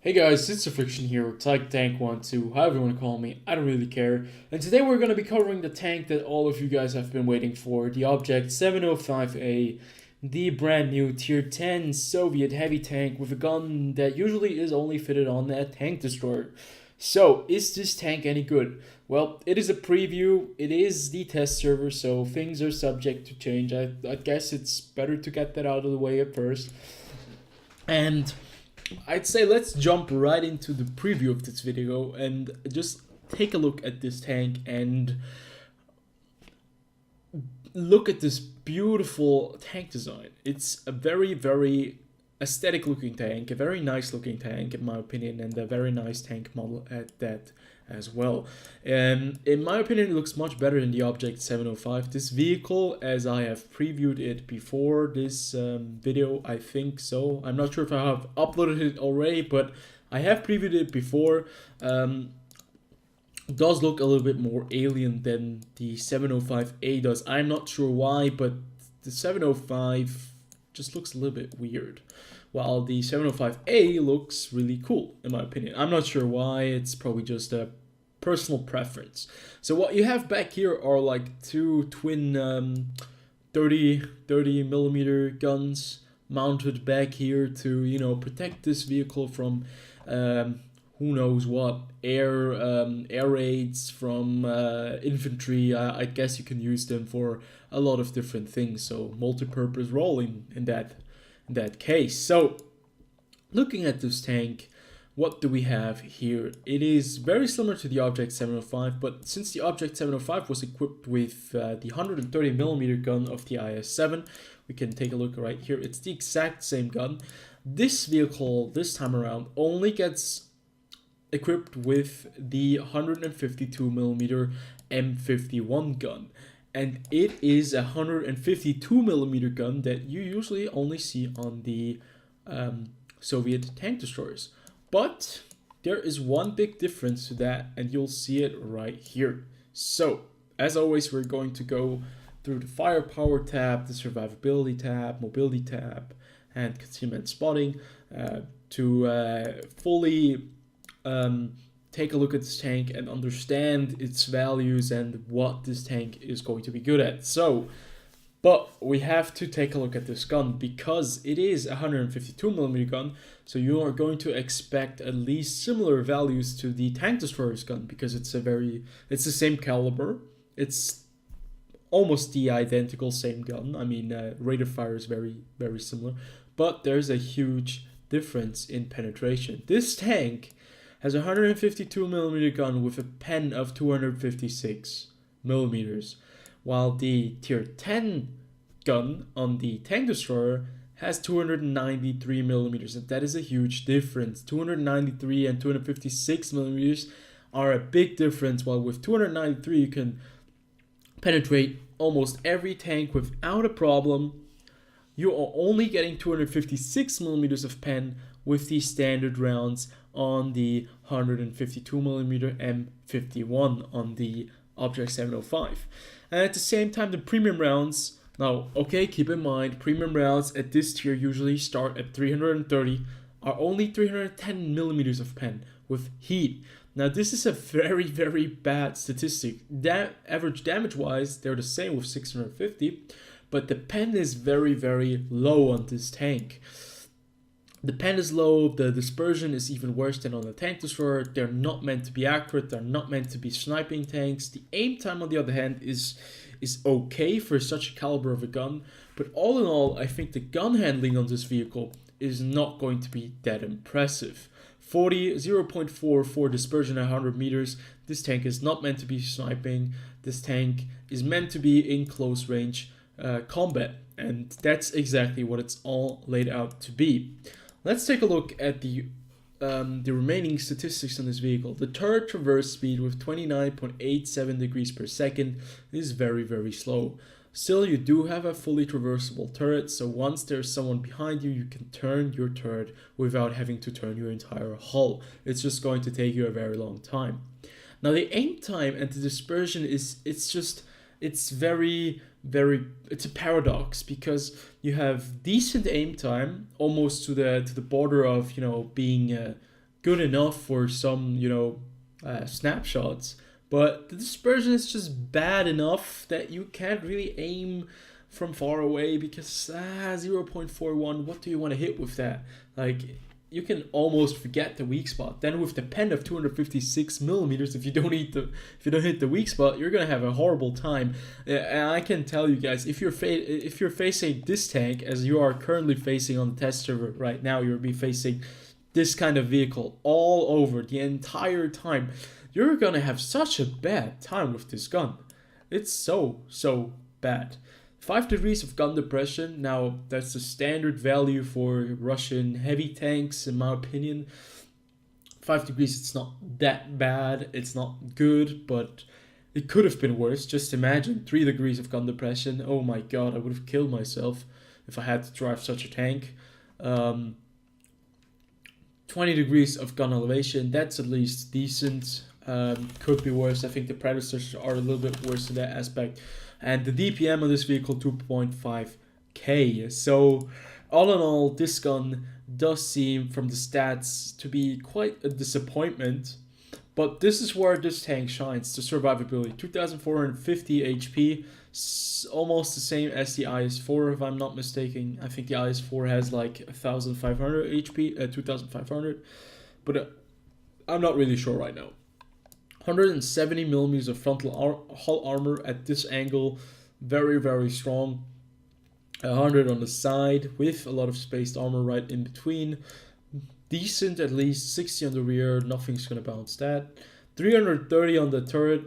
Hey guys, it's Friction here, Type Tank 12, however you want to call me, I don't really care. And today we're going to be covering the tank that all of you guys have been waiting for, the Object 705A, the brand new Tier 10 Soviet heavy tank with a gun that usually is only fitted on a tank destroyer. So, is this tank any good? Well, it is a preview, it is the test server, so things are subject to change. I guess it's better to get that out of the way at first. And I'd say let's jump right into the preview of this video and just take a look at this tank and look at this beautiful tank design. It's a very aesthetic looking tank, a very nice looking tank in my opinion, and a very nice tank model at that as well. In my opinion, it looks much better than the Object 705. This vehicle, as I have previewed it before this video, I think so. I'm not sure if I have uploaded it already, but I have previewed it before. Does look a little bit more alien than the 705A does. I'm not sure why, but the 705 just looks a little bit weird, while the 705A looks really cool in my opinion. I'm not sure why, it's probably just a personal preference. So what you have back here are like two twin 30 millimeter guns mounted back here to, you know, protect this vehicle from who knows what, air raids from infantry. I guess you can use them for a lot of different things, so multi-purpose role in that case. So looking at this tank, what do we have here? It is very similar to the Object 705, but since the Object 705 was equipped with the 130 millimeter gun of the IS-7, we can take a look right here. It's the exact same gun. This vehicle this time around only gets equipped with the 152 millimeter M51 gun, and it is a 152 millimeter gun that you usually only see on the Soviet tank destroyers. But there is one big difference to that, and you'll see it right here. So, as always, we're going to go through the firepower tab, the survivability tab, mobility tab, and concealment spotting to fully take a look at this tank and understand its values and what this tank is going to be good at. So, but we have to take a look at this gun because it is a 152 millimeter gun, so you are going to expect at least similar values to the tank destroyer's gun because it's the same caliber. It's almost the identical same gun. I mean, rate of fire is very similar, but there's a huge difference in penetration. This tank has a 152 millimeter gun with a pen of 256 millimeters, while the tier 10 gun on the tank destroyer has 293 millimeters, and that is a huge difference. 293 and 256 millimeters are a big difference, while with 293 you can penetrate almost every tank without a problem. You are only getting 256 millimeters of pen with the standard rounds on the 152 millimeter M51 on the Object 705. And at the same time, the premium rounds, now, okay, keep in mind, premium rounds at this tier usually start at 330, are only 310 millimeters of pen with heat. Now, this is a very bad statistic. That average damage-wise, they're the same with 650, but the pen is very low on this tank. The pen is low, the dispersion is even worse than on the tank destroyer. They're not meant to be accurate, they're not meant to be sniping tanks. The aim time, on the other hand, is okay for such a caliber of a gun, but all in all, I think the gun handling on this vehicle is not going to be that impressive. 0.44 dispersion at 100 meters. This tank is not meant to be sniping. This tank is meant to be in close range combat, and that's exactly what it's all laid out to be. Let's take a look at the remaining statistics on this vehicle. The turret traverse speed with 29.87 degrees per second is very slow. Still, you do have a fully traversable turret, so once there's someone behind you, you can turn your turret without having to turn your entire hull. It's just going to take you a very long time. Now, the aim time and the dispersion it's a paradox, because you have decent aim time, almost to the border of, you know, being good enough for some, snapshots. But the dispersion is just bad enough that you can't really aim from far away because 0.41, what do you want to hit with that? Like, you can almost forget the weak spot. Then with the pen of 256 millimeters, if you don't hit the weak spot, you're gonna have a horrible time. And I can tell you guys, if you're facing this tank as you are currently facing on the test server right now, you'll be facing this kind of vehicle all over the entire time. You're gonna have such a bad time with this gun. It's so bad. 5 degrees of gun depression. Now, that's the standard value for Russian heavy tanks, in my opinion. 5 degrees, it's not that bad. It's not good, but it could have been worse. Just imagine 3 degrees of gun depression. Oh my god, I would have killed myself if I had to drive such a tank. 20 degrees of gun elevation, that's at least decent. Could be worse. I think the Predators are a little bit worse in that aspect. And the DPM of this vehicle, 2.5k. So all in all, this gun does seem from the stats to be quite a disappointment. But this is where this tank shines, the survivability. 2450 HP, almost the same as the IS-4 if I'm not mistaken. I think the IS-4 has like 1500 HP, 2500. But I'm not really sure right now. 170 millimeters of frontal hull armor at this angle, very strong. 100 on the side with a lot of spaced armor right in between. Decent, at least 60 on the rear, nothing's gonna bounce that. 330 on the turret,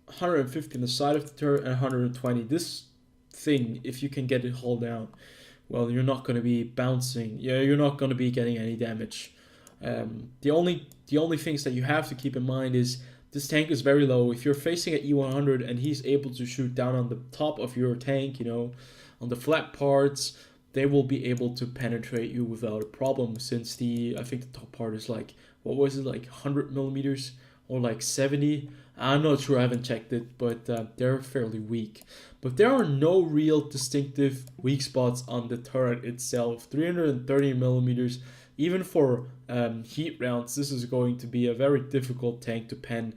150 on the side of the turret, and 120. This thing, if you can get it hull down, well, you're not gonna be bouncing. Yeah, you're not gonna be getting any damage. The only things that you have to keep in mind is this tank is very low. If you're facing an E100 and he's able to shoot down on the top of your tank, on the flat parts, they will be able to penetrate you without a problem, since I think the top part is like, what was it, like 100 millimeters or like 70? I'm not sure, I haven't checked it, but they're fairly weak. But there are no real distinctive weak spots on the turret itself. 330 millimeters. Even for heat rounds, this is going to be a very difficult tank to pen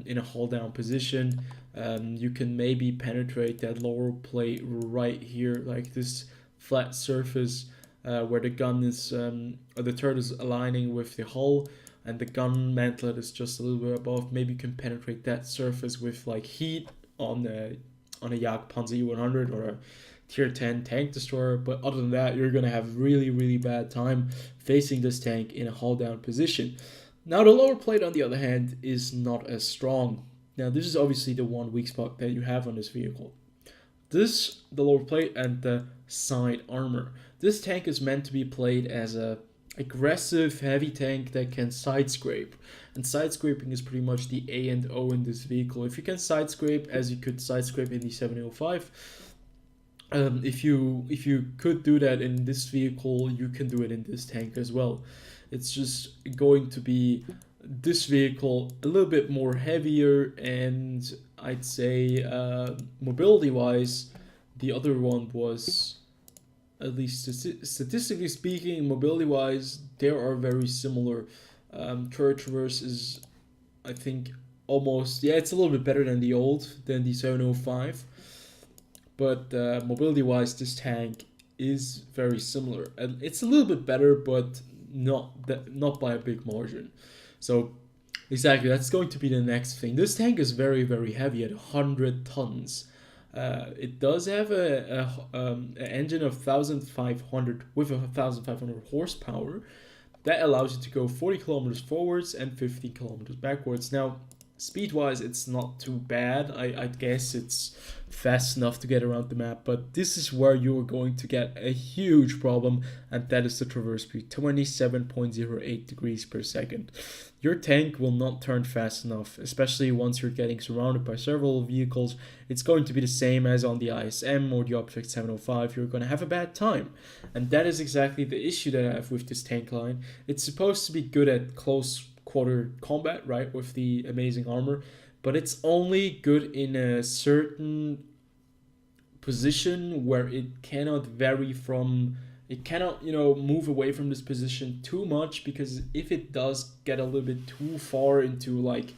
in a hull down position. You can maybe penetrate that lower plate right here, like this flat surface where the gun is, or the turret is aligning with the hull, and the gun mantlet is just a little bit above. Maybe you can penetrate that surface with like heat on a Jagdpanzer E100 or a tier 10 tank destroyer, but other than that, you're gonna have really bad time facing this tank in a hull down position. Now the lower plate, on the other hand, is not as strong. Now this is obviously the one weak spot that you have on this vehicle. The lower plate and the side armor. This tank is meant to be played as a aggressive heavy tank that can side scrape, and side scraping is pretty much the A and O in this vehicle. If you can side scrape as you could side scrape in the 705, if you could do that in this vehicle, you can do it in this tank as well. It's just going to be this vehicle a little bit more heavier, and I'd say mobility wise, the other one was, at least statistically speaking, mobility wise, they are very similar. Turret traverse is, I think, almost, yeah, it's a little bit better than the 705. But mobility-wise, this tank is very similar, and it's a little bit better, but not by a big margin. So exactly, that's going to be the next thing. This tank is very heavy at 100 tons. It does have an engine of 1,500 with 1,500 horsepower. That allows you to go 40 kilometers forwards and 50 kilometers backwards. Now, speed-wise, it's not too bad. I guess it's fast enough to get around the map, but this is where you're going to get a huge problem, and that is the traverse speed, 27.08 degrees per second. Your tank will not turn fast enough, especially once you're getting surrounded by several vehicles. It's going to be the same as on the ISM or the Object 705. You're going to have a bad time, and that is exactly the issue that I have with this tank line. It's supposed to be good at close quarter combat, right, with the amazing armor, but it's only good in a certain position where it cannot vary from It cannot, you know, move away from this position too much, because if it does get a little bit too far into like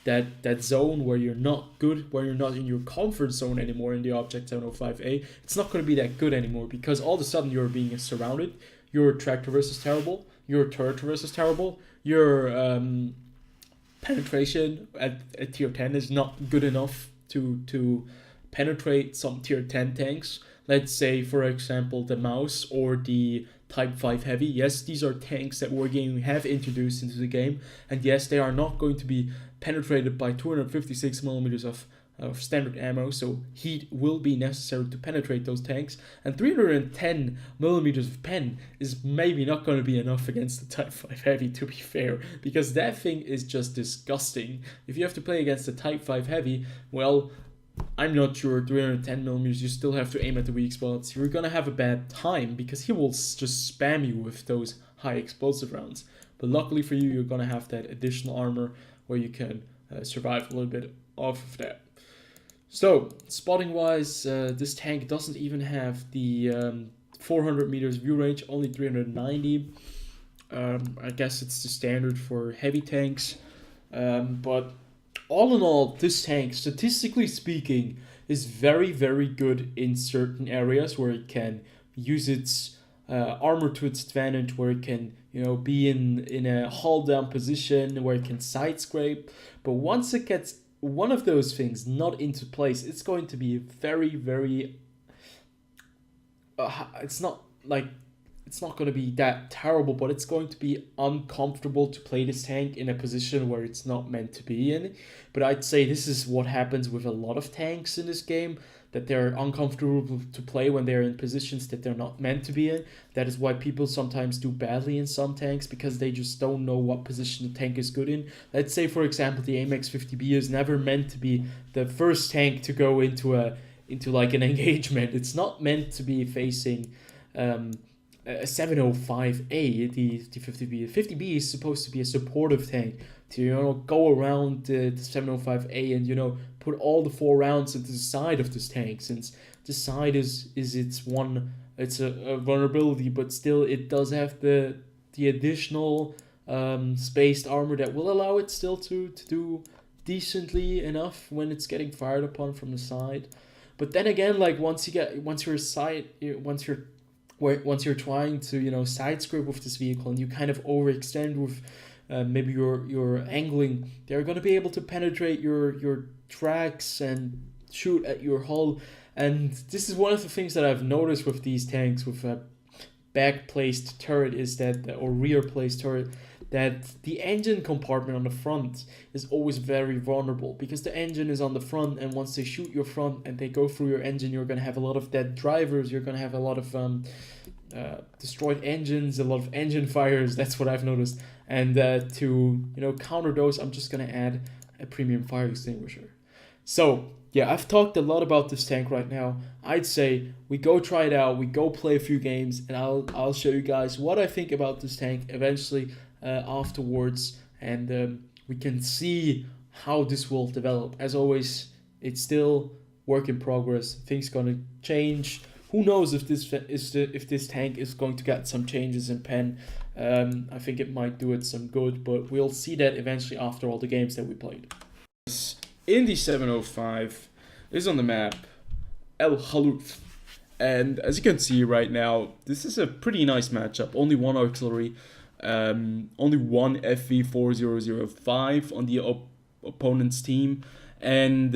that zone where you're not good, where you're not in your comfort zone anymore in the Object 705A, it's not going to be that good anymore, because all of a sudden you're being surrounded, your track traverse is terrible, your turret traverse is terrible, your penetration at tier 10 is not good enough to penetrate some tier 10 tanks. Let's say, for example, the Mouse or the Type 5 Heavy. Yes, these are tanks that Wargaming have introduced into the game, and yes, they are not going to be penetrated by 256 millimeters of standard ammo, so heat will be necessary to penetrate those tanks, and 310 millimeters of pen is maybe not going to be enough against the Type 5 Heavy, to be fair, because that thing is just disgusting. If you have to play against the Type 5 Heavy, well, I'm not sure. 310 millimeters, you still have to aim at the weak spots. You're gonna have a bad time, because he will just spam you with those high explosive rounds. But luckily for you, you're gonna have that additional armor where you can survive a little bit off of that. So, spotting wise, this tank doesn't even have the 400 meters view range, only 390. I guess it's the standard for heavy tanks, but all in all, this tank, statistically speaking, is very, very good in certain areas where it can use its armor to its advantage, where it can, you know, be in a hull down position, where it can side scrape. But once it gets one of those things not into place, it's going to be very, very. It's not going to be that terrible, but it's going to be uncomfortable to play this tank in a position where it's not meant to be in. But I'd say this is what happens with a lot of tanks in this game, that they're uncomfortable to play when they're in positions that they're not meant to be in. That is why people sometimes do badly in some tanks, because they just don't know what position the tank is good in. Let's say, for example, the AMX 50B is never meant to be the first tank to go into like an engagement. It's not meant to be facing a 705A, the 50B. The 50B is supposed to be a supportive tank to, you know, go around the 705A and, you know, put all the 4 rounds into the side of this tank, since the side is it's a vulnerability, but still it does have the additional spaced armor that will allow it still to do decently enough when it's getting fired upon from the side. But then again, like once you're trying to, you know, side scrape with this vehicle and you kind of overextend with maybe your angling, they're going to be able to penetrate your tracks and shoot at your hull. And this is one of the things that I've noticed with these tanks with a back placed turret, is that, or rear placed turret, that the engine compartment on the front is always very vulnerable, because the engine is on the front, and once they shoot your front and they go through your engine, you're going to have a lot of dead drivers, you're going to have a lot of destroyed engines, a lot of engine fires. That's what I've noticed. And to, you know, counter those, I'm just going to add a premium fire extinguisher. So yeah, I've talked a lot about this tank right now. I'd say we go try it out, we go play a few games, and I'll show you guys what I think about this tank eventually afterwards, and we can see how this will develop. As always, it's still work in progress. Things gonna change. Who knows if this tank is going to get some changes in pen. I think it might do it some good, but we'll see that eventually after all the games that we played. Indy 705 is on the map El Khaluf, and as you can see right now, this is a pretty nice matchup. Only one artillery, only one FV4005 on the opponent's team, and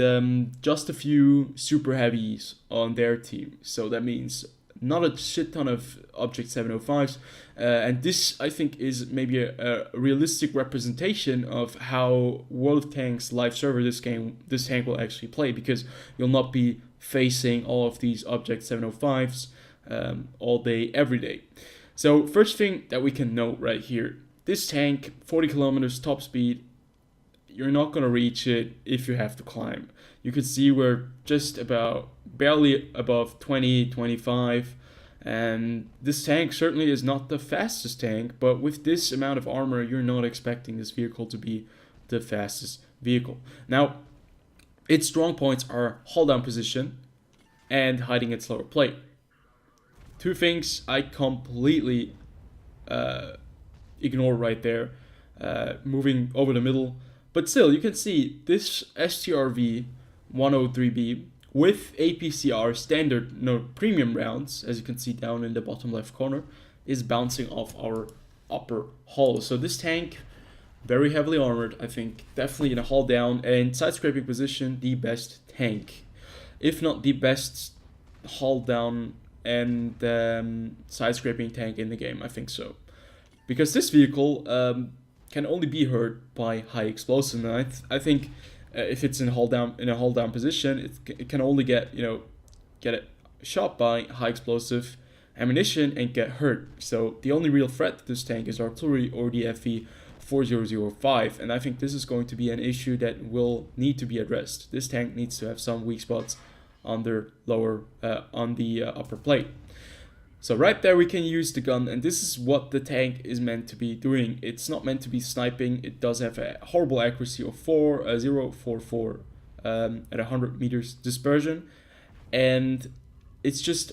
just a few super heavies on their team. So that means not a shit ton of Object 705s, and this, I think, is maybe a realistic representation of how World of Tanks live server this tank will actually play, because you'll not be facing all of these Object 705s all day, every day. So first thing that we can note right here, this tank, 40 kilometers top speed, you're not going to reach it if you have to climb. You can see we're just about barely above 20, 25, and this tank certainly is not the fastest tank, but with this amount of armor, you're not expecting this vehicle to be the fastest vehicle. Now, its strong points are hull down position and hiding its lower plate. two things I completely ignore right there, moving over the middle. But still, you can see this STRV 103B with APCR standard premium rounds, as you can see down in the bottom left corner, is bouncing off our upper hull. So this tank, very heavily armored, I think, definitely in a hull down and side scraping position, the best tank, if not the best hull down and side scraping tank in the game. I think so, because this vehicle can only be hurt by high explosive. And I think if it's in a hull down position, it can only get it shot by high explosive ammunition and get hurt. So the only real threat to this tank is artillery or the FE 4005, and I think this is going to be an issue that will need to be addressed. This tank needs to have some weak spots on the upper plate. So right there we can use the gun, and this is what the tank is meant to be doing. It's not meant to be sniping. It does have a horrible accuracy of 0.44 at 100 meters dispersion, and it's just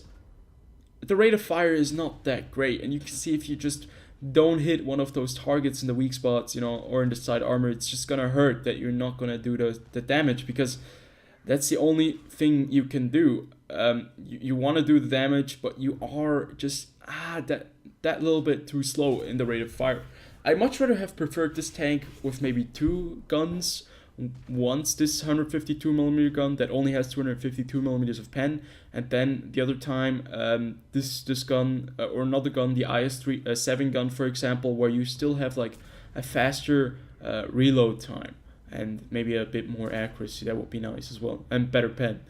the rate of fire is not that great. And you can see if you just don't hit one of those targets in the weak spots, or in the side armor, it's just gonna hurt that you're not gonna do the damage, because that's the only thing you can do. You want to do the damage, but you are just that little bit too slow in the rate of fire. I much rather have preferred this tank with maybe two guns. Once this 152mm gun that only has 252mm of pen, and then the other time this gun or another gun, the IS-7 gun, for example, where you still have like a faster reload time and maybe a bit more accuracy. That would be nice as well, and better pen.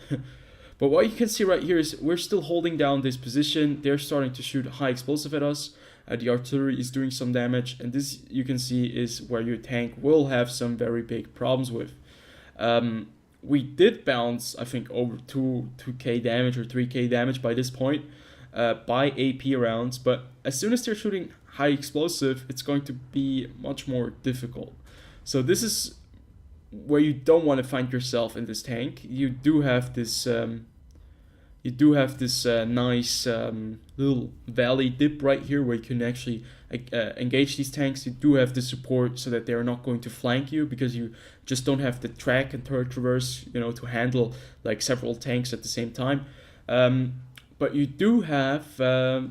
But what you can see right here is we're still holding down this position. They're starting to shoot high explosive at us. The artillery is doing some damage, and this, you can see, is where your tank will have some very big problems with. We did bounce, I think, over 2k damage or 3k damage by this point by AP rounds, but as soon as they're shooting high explosive, it's going to be much more difficult. So this is where you don't want to find yourself in this tank. You do have this nice little valley dip right here where you can actually engage these tanks. You do have the support so that they're not going to flank you, because you just don't have the track and turret traverse, to handle like several tanks at the same time. But you do have a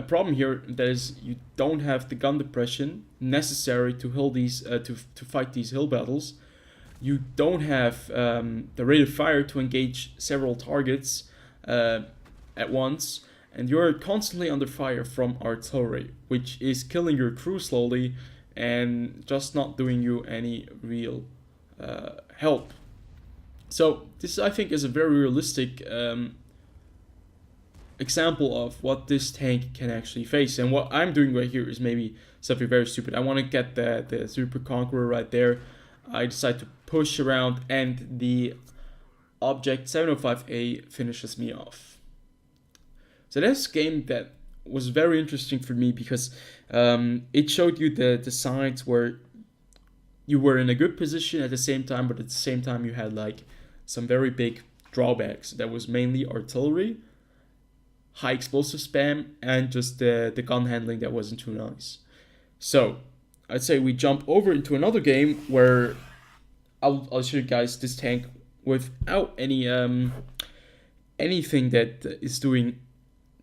problem here, that is, you don't have the gun depression necessary to fight these hill battles. You don't have the rate of fire to engage several targets at once, and you're constantly under fire from artillery, which is killing your crew slowly and just not doing you any real help. So this, I think, is a very realistic example of what this tank can actually face. And what I'm doing right here is maybe something very stupid. I want to get the Super Conqueror right there. I decide to push around, and the object 705A finishes me off. So that's a game that was very interesting for me, because it showed you the sides where you were in a good position at the same time, but at the same time you had like some very big drawbacks. That was mainly artillery, high explosive spam, and just the gun handling that wasn't too nice. So I'd say we jump over into another game where I'll show you guys this tank without any anything that is doing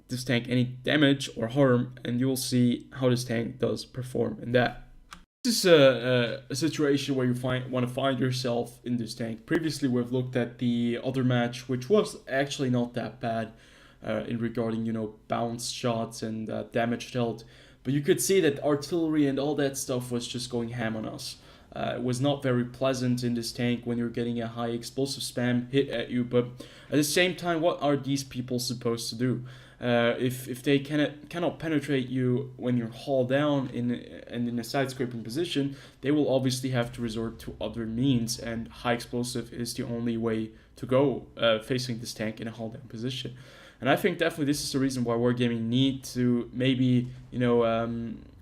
this tank any damage or harm, and you'll see how this tank does perform in that. This is a situation where you want to find yourself in this tank. Previously we've looked at the other match, which was actually not that bad in regarding bounce shots and damage dealt, but you could see that artillery and all that stuff was just going ham on us. It was not very pleasant in this tank when you're getting a high explosive spam hit at you, but at the same time, what are these people supposed to do? If they cannot penetrate you when you're hauled down in a side scraping position, they will obviously have to resort to other means, and high explosive is the only way to go facing this tank in a haul down position. And I think definitely this is the reason why Wargaming need to maybe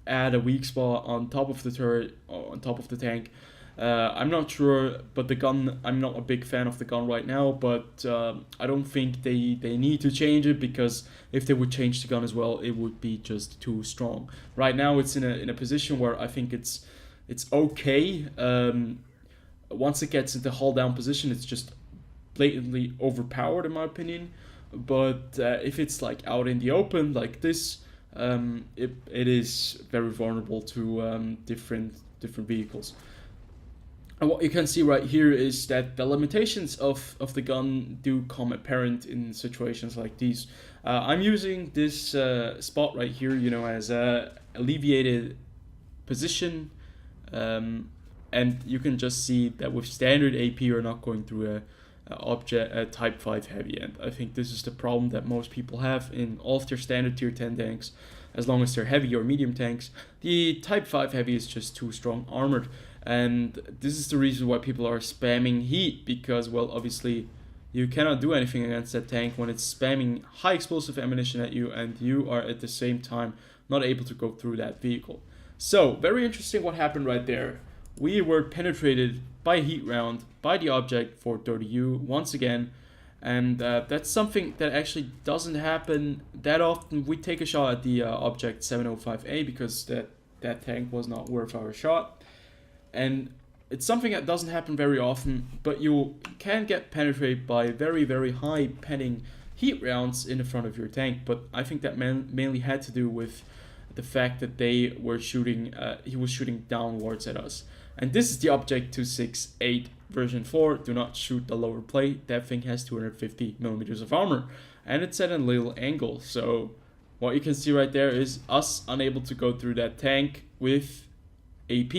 add a weak spot on top of the turret, on top of the tank, I'm not sure, but the gun, I'm not a big fan of the gun right now, but I don't think they need to change it, because if they would change the gun as well, it would be just too strong. Right now it's in a position where I think it's okay. Once it gets into Hulldown position, it's just blatantly overpowered in my opinion. But if it's like out in the open like this, it is very vulnerable to different vehicles. And what you can see right here is that the limitations of the gun do come apparent in situations like these. I'm using this spot right here, as a alleviated position, and you can just see that with standard AP you're not going through a Type 5 heavy, and I think this is the problem that most people have in all of their standard tier 10 tanks. As long as they're heavy or medium tanks, the Type 5 heavy is just too strong armored, and this is the reason why people are spamming heat, because, well, obviously you cannot do anything against that tank when it's spamming high explosive ammunition at you, and you are at the same time not able to go through that vehicle. So, very interesting what happened right there. We were penetrated by a heat round by the object 430U once again, and that's something that actually doesn't happen that often. We take a shot at the object 705A because that tank was not worth our shot, and it's something that doesn't happen very often, but you can get penetrated by very, very high penning heat rounds in the front of your tank. But I think that mainly had to do with the fact that they were shooting, he was shooting downwards at us. And this is the object 268 version 4. Do not shoot the lower plate. That thing has 250 millimeters of armor, and it's at a little angle. So what you can see right there is us unable to go through that tank with AP.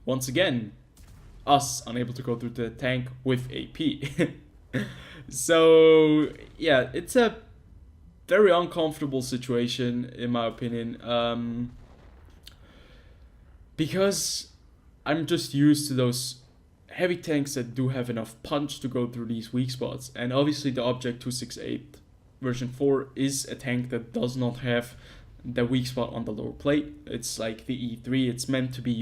Once again, us unable to go through the tank with AP. So yeah, it's a very uncomfortable situation in my opinion, because I'm just used to those heavy tanks that do have enough punch to go through these weak spots. And obviously the Object 268 version 4 is a tank that does not have the weak spot on the lower plate. It's like the E3. It's meant to be,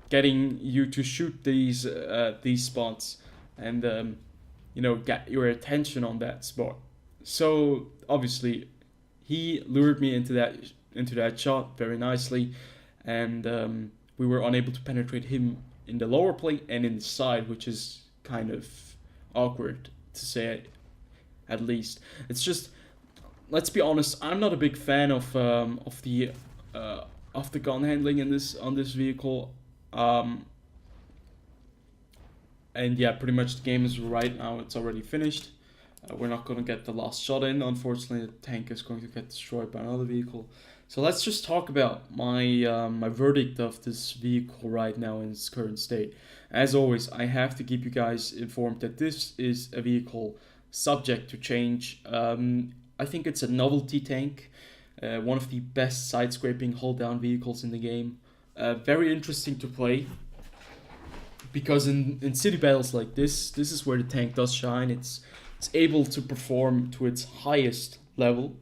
getting you to shoot these spots and, get your attention on that spot. So obviously he lured me into that shot very nicely, and we were unable to penetrate him in the lower plate and in the side, which is kind of awkward to say at least. It's just, let's be honest, I'm not a big fan of the gun handling on this vehicle. And yeah, pretty much the game is right now, it's already finished. We're not going to get the last shot in. Unfortunately, the tank is going to get destroyed by another vehicle. So let's just talk about my verdict of this vehicle right now in its current state. As always, I have to keep you guys informed that this is a vehicle subject to change. I think it's a novelty tank, one of the best side-scraping hull-down vehicles in the game. Very interesting to play, because in city battles like this is where the tank does shine. It's able to perform to its highest level.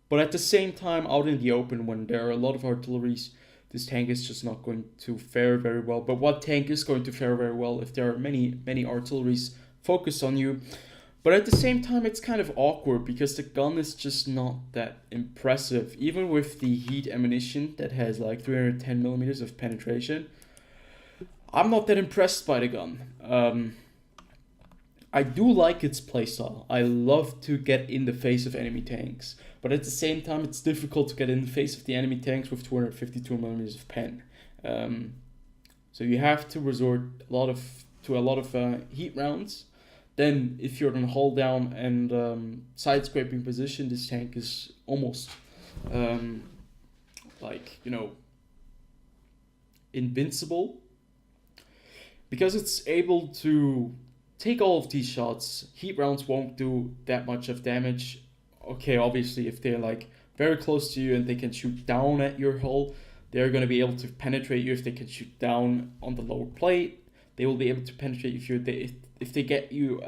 But at the same time, out in the open, when there are a lot of artilleries, this tank is just not going to fare very well. But what tank is going to fare very well if there are many artilleries focused on you? But at the same time, it's kind of awkward because the gun is just not that impressive. Even with the heat ammunition that has like 310 millimeters of penetration, I'm not that impressed by the gun. I do like its playstyle. I love to get in the face of enemy tanks, but at the same time, it's difficult to get in the face of the enemy tanks with 252 millimeters of pen. So you have to resort to a lot of heat rounds. Then, if you're in hull down and side scraping position, this tank is almost invincible, because it's able to take all of these shots. Heat rounds won't do that much of damage. Okay, obviously, if they're like very close to you and they can shoot down at your hull, they're going to be able to penetrate you. If they can shoot down on the lower plate, they will be able to penetrate. If they get you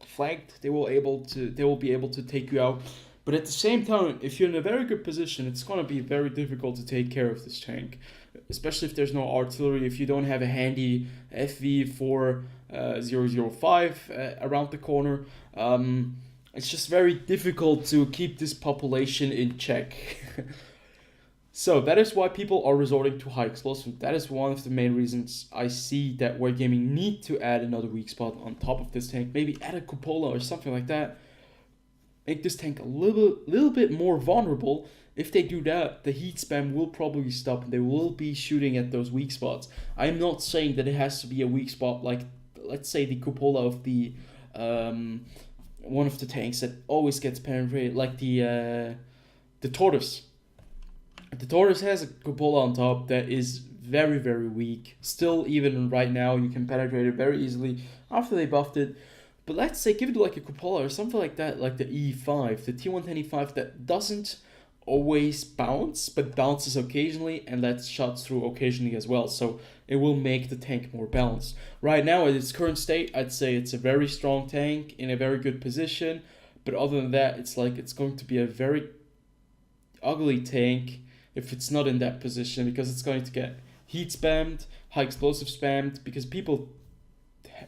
flanked, they will be able to take you out. But at the same time, if you're in a very good position, it's going to be very difficult to take care of this tank. especially if there's no artillery, if you don't have a handy FV4005 around the corner. It's just very difficult to keep this population in check. So that is why people are resorting to high explosive. That is one of the main reasons I see that Wargaming need to add another weak spot on top of this tank. Maybe add a cupola or something like that. Make this tank a little bit more vulnerable. If they do that, the heat spam will probably stop and they will be shooting at those weak spots. I'm not saying that it has to be a weak spot like, let's say, the cupola of the one of the tanks that always gets penetrated, like the Tortoise. The Tortoise has a cupola on top that is very, very weak. Still, even right now, you can penetrate it very easily after they buffed it. But let's say give it like a cupola or something like that, like the E5, the T110E5 that doesn't always bounce, but bounces occasionally and lets shots through occasionally as well. So it will make the tank more balanced. Right now, at its current state, I'd say it's a very strong tank in a very good position. But other than that, it's going to be a very ugly tank if it's not in that position, because it's going to get heat spammed, high explosive spammed, because people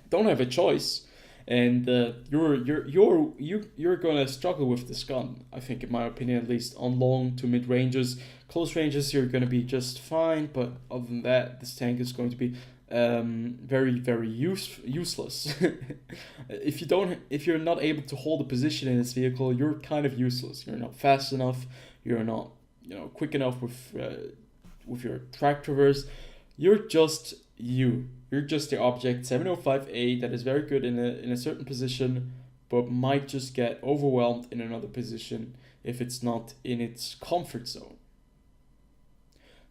don't have a choice, and you're gonna struggle with this gun. I think, in my opinion, at least on long to mid ranges. Close ranges, you're gonna be just fine, but other than that, this tank is going to be very, very useless. If you're not able to hold a position in this vehicle, you're kind of useless. You're not fast enough. You're not quick enough with your track traverse. You're just the object 705A that is very good in a certain position, but might just get overwhelmed in another position if it's not in its comfort zone.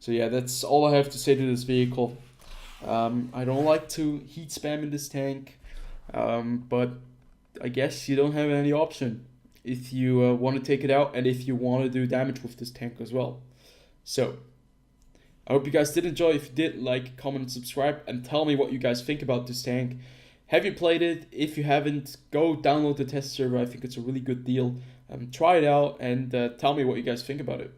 So yeah, that's all I have to say to this vehicle. I don't like to heat spam in this tank, but I guess you don't have any option if you want to take it out and if you want to do damage with this tank as well. So I hope you guys did enjoy. If you did, like, comment, subscribe, and tell me what you guys think about this tank. Have you played it? If you haven't, go download the test server. I think it's a really good deal. Try it out and tell me what you guys think about it.